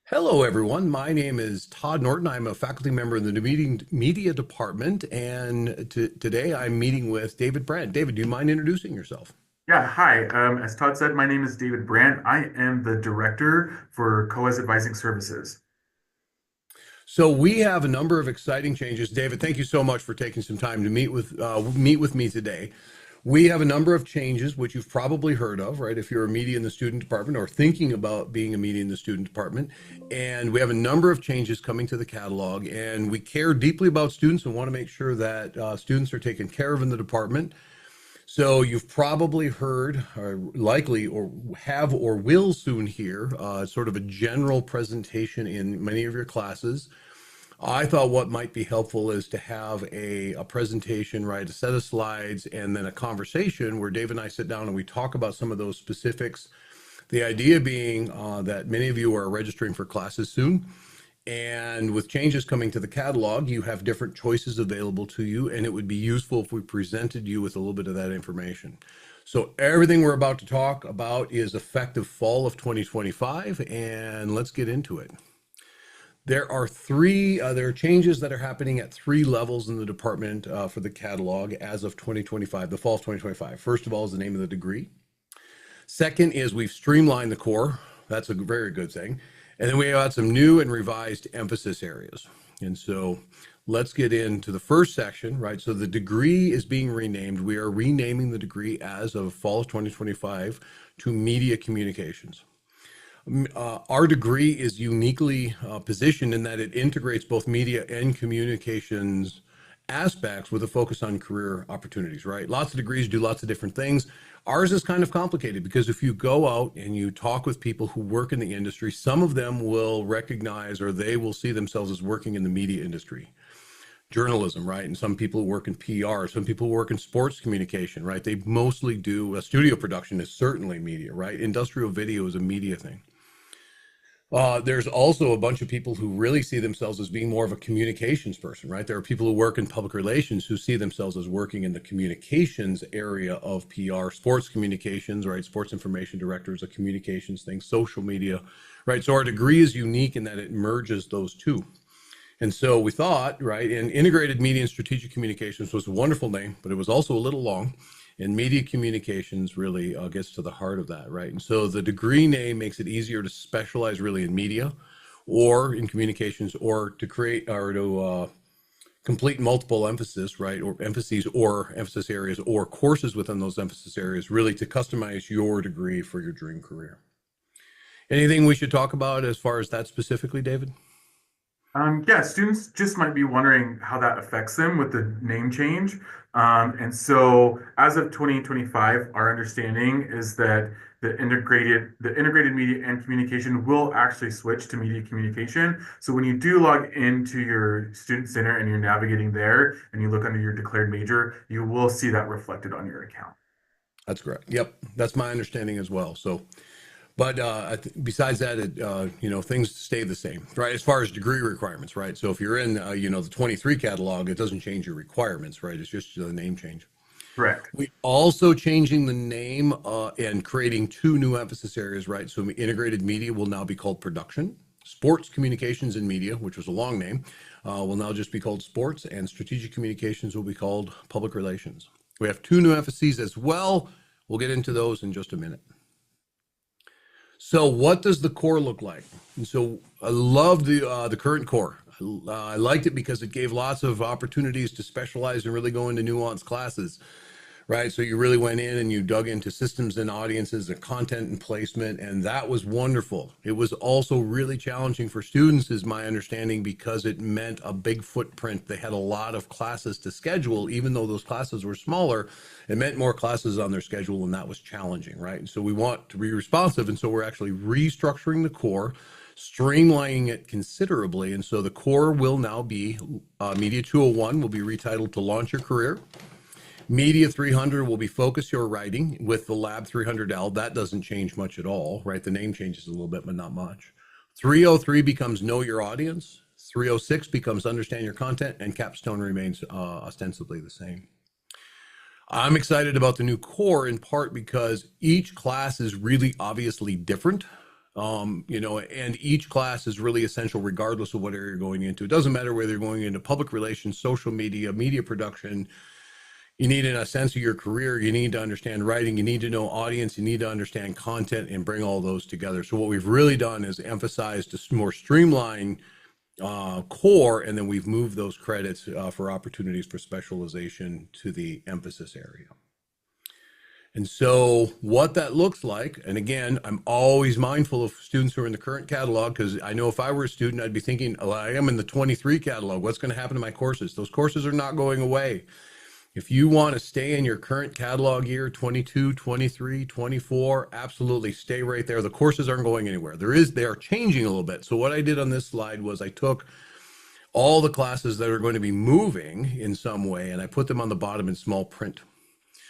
Hello, everyone. My name is Todd Norton. I'm a faculty member in the media department, and today I'm meeting with David Brandt. David, do you mind introducing yourself? Yeah, hi. As Todd said, my name is David Brandt. I am the director for COAS Advising Services. So we have a number of exciting changes. David, thank you so much for taking some time to meet with me today. We have a number of changes, which you've probably heard of, right? If you're a media in the student department or thinking about being a media in the student department. And we have a number of changes coming to the catalog, and we care deeply about students and want to make sure that students are taken care of in the department. So you've probably heard, or likely, or have, or will soon hear, sort of a general presentation in many of your classes. I thought what might be helpful is to have a presentation, right? A set of slides and then a conversation where Dave and I sit down and we talk about some of those specifics. The idea being that many of you are registering for classes soon. And with changes coming to the catalog, you have different choices available to you, and it would be useful if we presented you with a little bit of that information. So everything we're about to talk about is effective fall of 2025, and let's get into it. There are changes that are happening at three levels in the department for the catalog as of 2025, the fall of 2025. First of all is the name of the degree. Second is we've streamlined the core. That's a very good thing. And then we add some new and revised emphasis areas. And so let's get into the first section, right? So the degree is being renamed. We are renaming the degree as of fall of 2025 to Media Communications. Our degree is uniquely positioned in that it integrates both media and communications aspects with a focus on career opportunities, right? Lots of degrees do lots of different things. Ours is kind of complicated because if you go out and you talk with people who work in the industry, some of them will recognize or they will see themselves as working in the media industry, journalism, right? And some people work in PR, some people work in sports communication, right? They mostly do studio production is certainly media, right? Industrial video is a media thing. There's also a bunch of people who really see themselves as being more of a communications person, right? There are people who work in public relations who see themselves as working in the communications area of PR, sports communications, right? Sports information directors, a communications thing, social media, right? So our degree is unique in that it merges those two. And so we thought, right, and integrated media and strategic communications was a wonderful name, but it was also a little long. And media communications really gets to the heart of that, right? And so the degree name makes it easier to specialize really in media or in communications or to create or to complete multiple emphasis, right? Or emphases or emphasis areas or courses within those emphasis areas, really to customize your degree for your dream career. Anything we should talk about as far as that specifically, David? Yeah, students just might be wondering how that affects them with the name change. And so as of 2025, our understanding is that the integrated media and communication will actually switch to media communication. So when you do log into your student center and you're navigating there and you look under your declared major, you will see that reflected on your account. That's correct. Yep, that's my understanding as well. So but besides that, things stay the same, right? As far as degree requirements, right? So if you're in, the 23 catalog, it doesn't change your requirements, right? It's just the name change. Correct. We also changing the name and creating two new emphasis areas, right? So integrated media will now be called production. Sports communications and media, which was a long name, will now just be called sports, and strategic communications will be called public relations. We have two new emphases as well. We'll get into those in just a minute. So what does the core look like? And so I love the current core. I liked it because it gave lots of opportunities to specialize and really go into nuanced classes, right? So you really went in and you dug into systems and audiences and content and placement, and that was wonderful. It was also really challenging for students, is my understanding, because it meant a big footprint. They had a lot of classes to schedule, even though those classes were smaller. It meant more classes on their schedule, and that was challenging, right? And so we want to be responsive, and so we're actually restructuring the core, streamlining it considerably. And so the core will now be Media 201 will be retitled to Launch Your Career. Media 300 will be Focus Your Writing with the Lab 300L. That doesn't change much at all, right? The name changes a little bit, but not much. 303 becomes Know Your Audience. 306 becomes Understand Your Content, and Capstone remains ostensibly the same. I'm excited about the new core in part because each class is really obviously different. And each class is really essential regardless of what area you're going into. It doesn't matter whether you're going into public relations, social media, media production. You need a sense of your career. You need to understand writing. You need to know audience. You need to understand content and bring all those together. So what we've really done is emphasized a more streamlined core, and then we've moved those credits for opportunities for specialization to the emphasis area. And so what that looks like, and again, I'm always mindful of students who are in the current catalog, because I know if I were a student, I'd be thinking, oh, I am in the 23 catalog. What's going to happen to my courses? Those courses are not going away. If you want to stay in your current catalog year, 22, 23, 24, absolutely stay right there. The courses aren't going anywhere. They are changing a little bit. So what I did on this slide was I took all the classes that are going to be moving in some way, and I put them on the bottom in small print.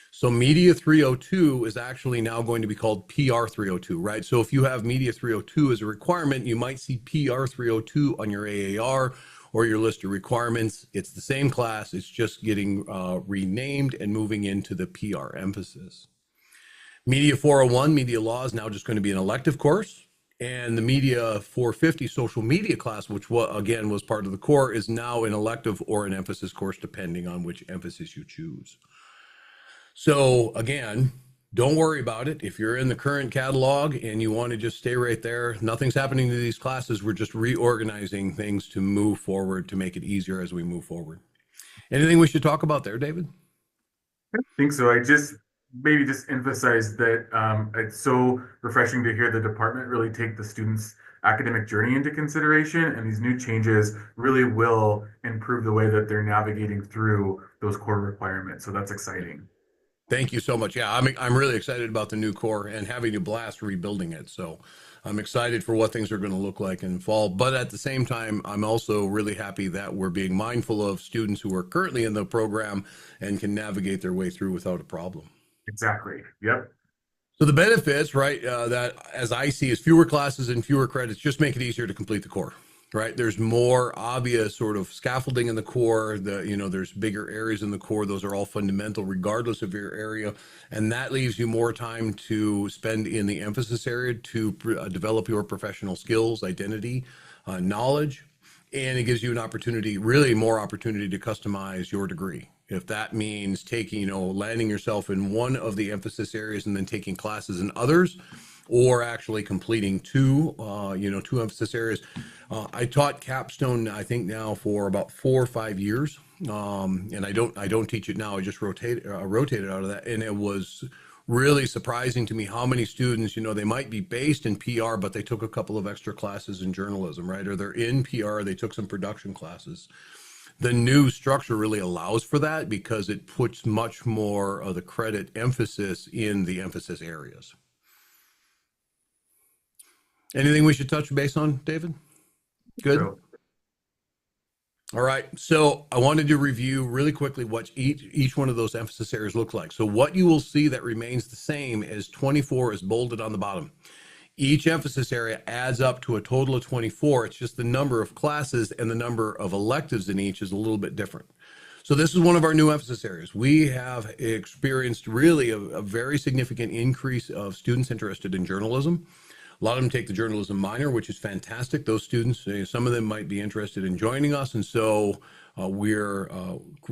So Media 302 is actually now going to be called PR 302, right? So if you have Media 302 as a requirement, you might see PR 302 on your AAR or your list of requirements. It's the same class, it's just getting renamed and moving into the PR emphasis. Media 401, Media Law, is now just going to be an elective course. And the Media 450 social media class, which again was part of the core, is now an elective or an emphasis course, depending on which emphasis you choose. So again, don't worry about it. If you're in the current catalog and you want to just stay right there, nothing's happening to these classes. We're just reorganizing things to move forward, to make it easier as we move forward. Anything we should talk about there, David? I think so. I just maybe just emphasize that it's so refreshing to hear the department really take the students' academic journey into consideration, and these new changes really will improve the way that they're navigating through those core requirements. So that's exciting. Thank you so much. Yeah, I'm really excited about the new core and having a blast rebuilding it. So I'm excited for what things are going to look like in fall. But at the same time, I'm also really happy that we're being mindful of students who are currently in the program and can navigate their way through without a problem. Exactly. Yep. So the benefits, right, that as I see is fewer classes and fewer credits just make it easier to complete the core. Right, there's more obvious sort of scaffolding in the core. There's bigger areas in the core. Those are all fundamental, regardless of your area, and that leaves you more time to spend in the emphasis area to develop your professional skills, identity, knowledge, and it gives you an opportunity, really more opportunity to customize your degree. If that means taking, landing yourself in one of the emphasis areas and then taking classes in others, or actually completing two emphasis areas. I taught capstone, I think now for about 4 or 5 years, and I don't teach it now. I just rotated out of that, and it was really surprising to me how many students, they might be based in PR, but they took a couple of extra classes in journalism, right? Or they're in PR, they took some production classes. The new structure really allows for that because it puts much more of the credit emphasis in the emphasis areas. Anything we should touch base on, David? Good. So, All right. So I wanted to review really quickly what each one of those emphasis areas look like. So what you will see that remains the same as 24 is bolded on the bottom. Each emphasis area adds up to a total of 24. It's just the number of classes and the number of electives in each is a little bit different. So this is one of our new emphasis areas. We have experienced really a very significant increase of students interested in journalism. A lot of them take the journalism minor, which is fantastic. Those students, some of them might be interested in joining us. And so we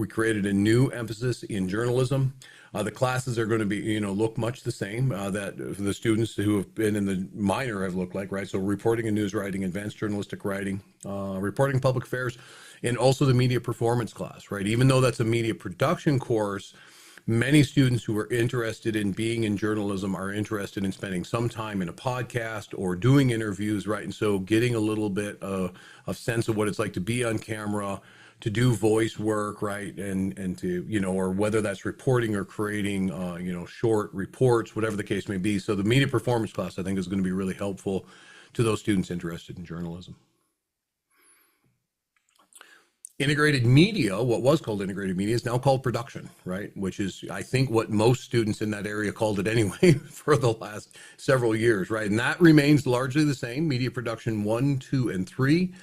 created a new emphasis in journalism. The classes are going to be, look much the same that the students who have been in the minor have looked like, right? So reporting and news writing, advanced journalistic writing, reporting public affairs, and also the media performance class, right? Even though that's a media production course, many students who are interested in being in journalism are interested in spending some time in a podcast or doing interviews, right? And so getting a little bit of sense of what it's like to be on camera, to do voice work, right? And to, or whether that's reporting or creating, short reports, whatever the case may be. So the media performance class, I think, is going to be really helpful to those students interested in journalism. Integrated media, what was called integrated media, is now called production, right? Which is, I think, what most students in that area called it anyway for the last several years, right? And that remains largely the same, media production 1, 2, and 3.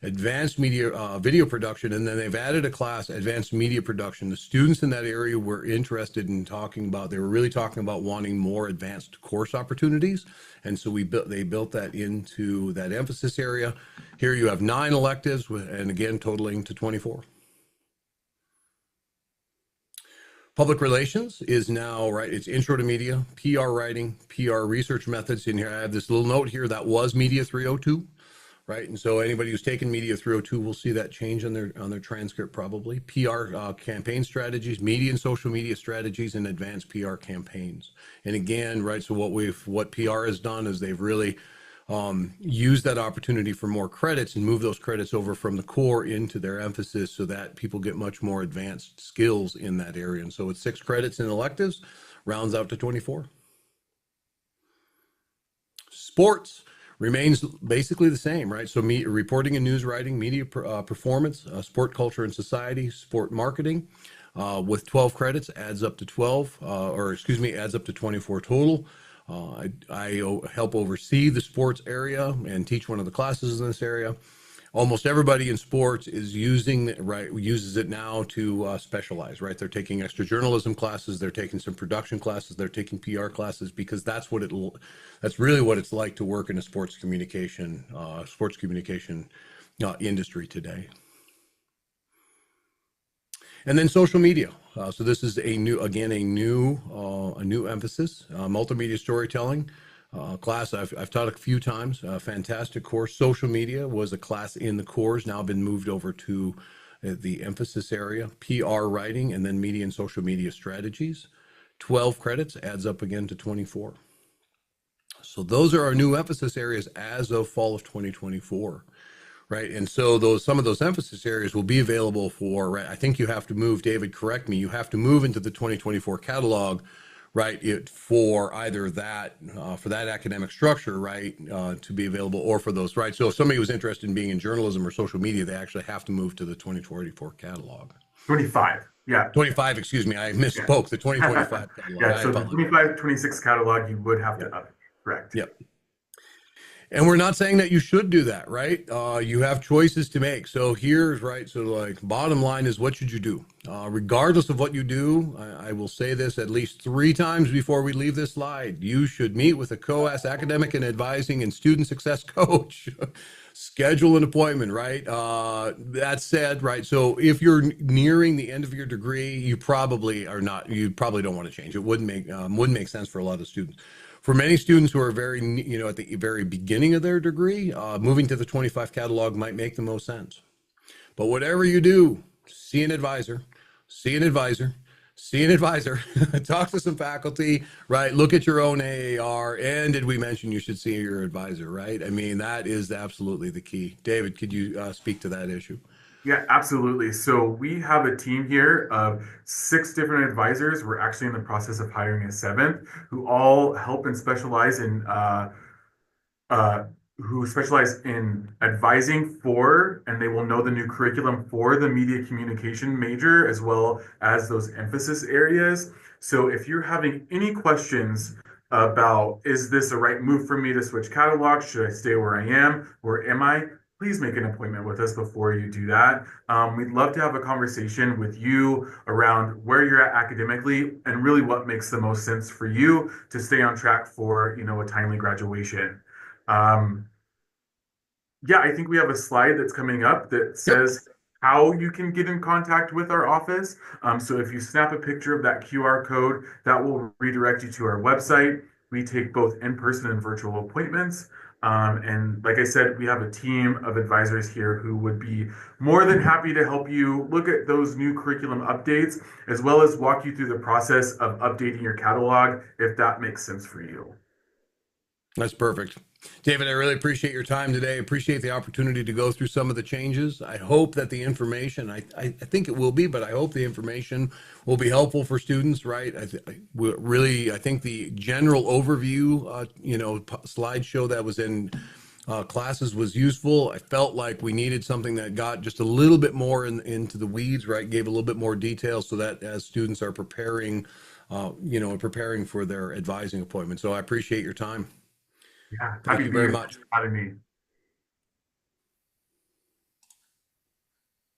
advanced media video production, and then they've added a class, advanced media production. The students in that area were interested in talking about, they were really talking about wanting more advanced course opportunities. And so they built that into that emphasis area. Here you have 9 electives, and again, totaling to 24. Public relations is now, right, it's intro to media, PR writing, PR research methods. In here, I have this little note here that was Media 302, right? And so anybody who's taken Media 302 will see that change on their transcript probably. PR campaign strategies, media and social media strategies, and advanced PR campaigns. And again, right, so what PR has done is they've really use that opportunity for more credits and move those credits over from the core into their emphasis so that people get much more advanced skills in that area. And so it's 6 credits in electives, rounds out to 24. Sports remains basically the same, right? So reporting and news writing, media performance, sport culture and society, sport marketing, with 12 credits adds up to 24 total. I help oversee the sports area and teach one of the classes in this area. Almost everybody in sports is uses it now to specialize, right? They're taking extra journalism classes, they're taking some production classes, they're taking PR classes, because that's really what it's like to work in a sports communication industry today. And then social media. So this is a new emphasis, multimedia storytelling class I've taught a few times. Fantastic course. Social media was a class in the course, now been moved over to the emphasis area. PR writing, and then media and social media strategies. 12 credits adds up again to 24. So those are our new emphasis areas as of fall of 2024. Right. And so some of those emphasis areas will be available for, right, I think you have to move, David, correct me, you have to move into the 2024 catalog, right, for either that, for that academic structure, right, to be available, or for those, right. So if somebody was interested in being in journalism or social media, they actually have to move to the 2024 catalog. 25. Yeah. 25, excuse me, I misspoke, the 2025 catalog. Yeah, so the 25, 26 catalog, you would have to up, correct. Yep. And we're not saying that you should do that, right? You have choices to make. So here's, right, so like bottom line is, what should you do? Regardless of what you do, I will say this at least 3 times before we leave this slide. You should meet with a COAS academic and advising and student success coach. Schedule an appointment, right? That said, right, so if you're nearing the end of your degree, you probably don't want to change. It wouldn't make sense for a lot of students. For many students who are at the very beginning of their degree, moving to the 25 catalog might make the most sense. But whatever you do, see an advisor, talk to some faculty, right? Look at your own AAR. And did we mention you should see your advisor, right? I mean, that is absolutely the key. David, could you speak to that issue? Yeah, absolutely. So we have a team here of 6 different advisors. We're actually in the process of hiring a 7th, who all help and specialize in advising for, and they will know the new curriculum for the media communication major, as well as those emphasis areas. So if you're having any questions about, is this a right move for me to switch catalogs? Should I stay where I am? Or am I? Please make an appointment with us before you do that. We'd love to have a conversation with you around where you're at academically and really what makes the most sense for you to stay on track for, a timely graduation. Yeah, I think we have a slide that's coming up that says how you can get in contact with our office. So if you snap a picture of that QR code, that will redirect you to our website. We take both in-person and virtual appointments. And like I said, we have a team of advisors here who would be more than happy to help you look at those new curriculum updates, as well as walk you through the process of updating your catalog, if that makes sense for you. That's perfect. David, I really appreciate your time today. Appreciate the opportunity to go through some of the changes. I hope that the information, I think it will be, but I hope the information will be helpful for students, right? I think the general overview, slideshow that was in classes was useful. I felt like we needed something that got just a little bit more into the weeds, right? Gave a little bit more detail so that as students are preparing for their advising appointment. So I appreciate your time. Yeah, Thank you very much for having me.